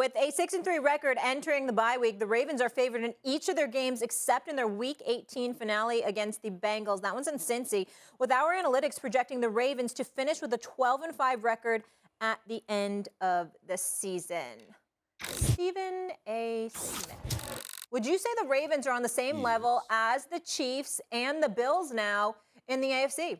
with a 6-3 record entering the bye week, the Ravens are favored in each of their games except in their Week 18 finale against the Bengals. That one's in Cincy, with our analytics projecting the Ravens to finish with a 12-5 record at the end of the season. Stephen A. Smith. Would you say the Ravens are on the same level as the Chiefs and the Bills now in the AFC?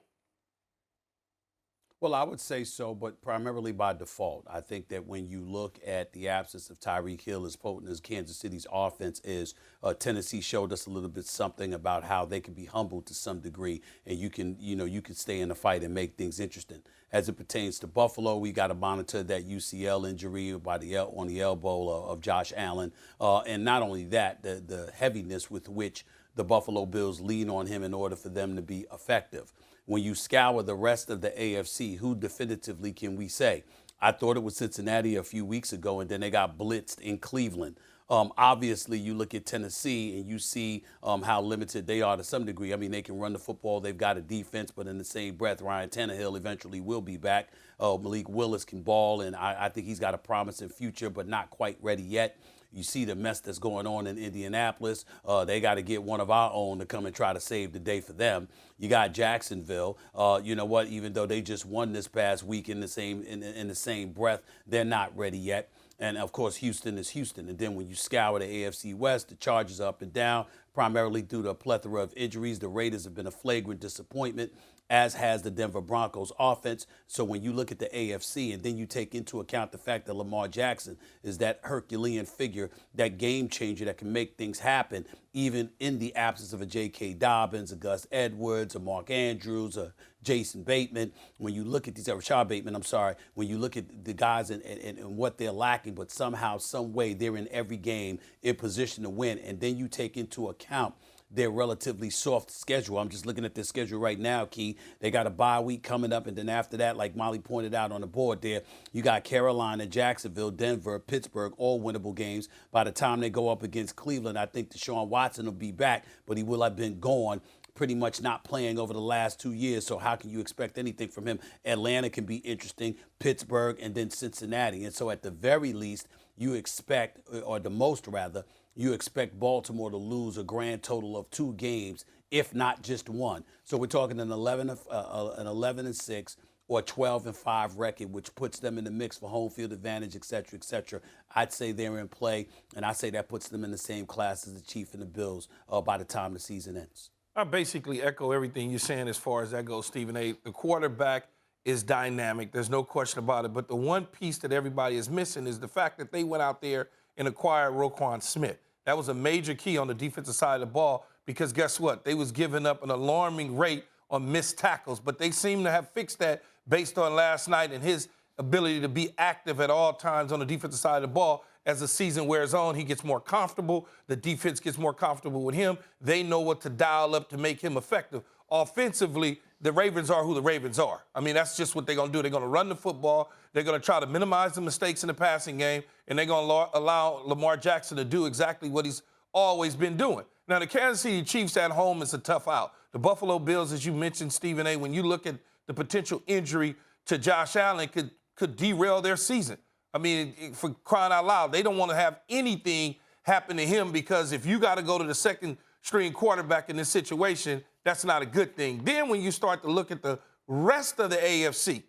Well, I would say so, but primarily by default. I think that when you look at the absence of Tyreek Hill, as potent as Kansas City's offense is, Tennessee showed us a little bit something about how they can be humbled to some degree, and you can stay in the fight and make things interesting. As it pertains to Buffalo, we got to monitor that UCL injury on the elbow of Josh Allen, and not only that, the heaviness with which the Buffalo Bills lean on him in order for them to be effective. When you scour the rest of the AFC, who definitively can we say? I thought it was Cincinnati a few weeks ago, and then they got blitzed in Cleveland. Obviously, you look at Tennessee and you see how limited they are to some degree. I mean, they can run the football. They've got a defense, but in the same breath, Ryan Tannehill eventually will be back. Malik Willis can ball, and I think he's got a promising future, but not quite ready yet. You see the mess that's going on in Indianapolis. They got to get one of our own to come and try to save the day for them. You got Jacksonville. You know what? Even though they just won this past week in the same breath, they're not ready yet. And, of course, Houston is Houston. And then when you scour the AFC West, the Chargers are up and down, primarily due to a plethora of injuries. The Raiders have been a flagrant disappointment, as has the Denver Broncos offense. So when you look at the AFC and then you take into account the fact that Lamar Jackson is that Herculean figure, that game changer that can make things happen, even in the absence of a J.K. Dobbins, a Gus Edwards, a Mark Andrews, a Jason Bateman. When you look at these, Rashad Bateman, I'm sorry, when you look at the guys and what they're lacking, but somehow, some way, they're in every game in position to win. And then you take into account their relatively soft schedule. I'm just looking at their schedule right now, Key. They got a bye week coming up, and then after that, like Molly pointed out on the board there, you got Carolina, Jacksonville, Denver, Pittsburgh, all winnable games. By the time they go up against Cleveland, I think Deshaun Watson will be back, but he will have been gone, pretty much not playing over the last 2 years, so how can you expect anything from him? Atlanta can be interesting, Pittsburgh, and then Cincinnati. And so at the very least, you expect, or the most rather, you expect Baltimore to lose a grand total of 2 games, if not just one. So we're talking an 11-6 or 12-5 record, which puts them in the mix for home field advantage, et cetera, et cetera. I'd say they're in play, and I say that puts them in the same class as the Chiefs and the Bills by the time the season ends. I basically echo everything you're saying as far as that goes, Stephen A. The quarterback is dynamic. There's no question about it. But the one piece that everybody is missing is the fact that they went out there and acquired Roquan Smith. That was a major key on the defensive side of the ball because guess what? They was giving up an alarming rate on missed tackles, but they seem to have fixed that based on last night and his ability to be active at all times on the defensive side of the ball. As the season wears on, he gets more comfortable. The defense gets more comfortable with him. They know what to dial up to make him effective. Offensively, the Ravens are who the Ravens are. I mean, that's just what they're going to do. They're going to run the football. They're going to try to minimize the mistakes in the passing game, and they're going to allow Lamar Jackson to do exactly what he's always been doing. Now, the Kansas City Chiefs at home is a tough out. The Buffalo Bills, as you mentioned, Stephen A., when you look at the potential injury to Josh Allen, could derail their season. I mean, for crying out loud, they don't want to have anything happen to him because if you got to go to the second-string quarterback in this situation, that's not a good thing. Then when you start to look at the rest of the AFC,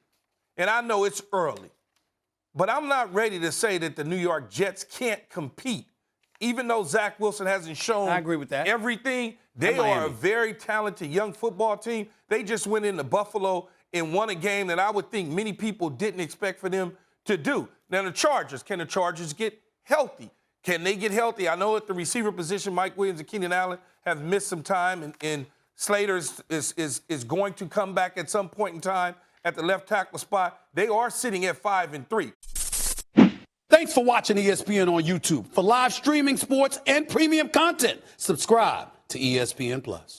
and I know it's early, but I'm not ready to say that the New York Jets can't compete. Even though Zach Wilson hasn't shown I agree with that. everything, they are a very talented young football team. They just went into Buffalo and won a game that I would think many people didn't expect for them to do. Now, the Chargers, can the Chargers get healthy? Can they get healthy? I know at the receiver position, Mike Williams and Keenan Allen have missed some time, and Slater is going to come back at some point in time at the left tackle spot. They are sitting at 5-3. Thanks for watching ESPN on YouTube. For live streaming, sports, and premium content, subscribe to ESPN+.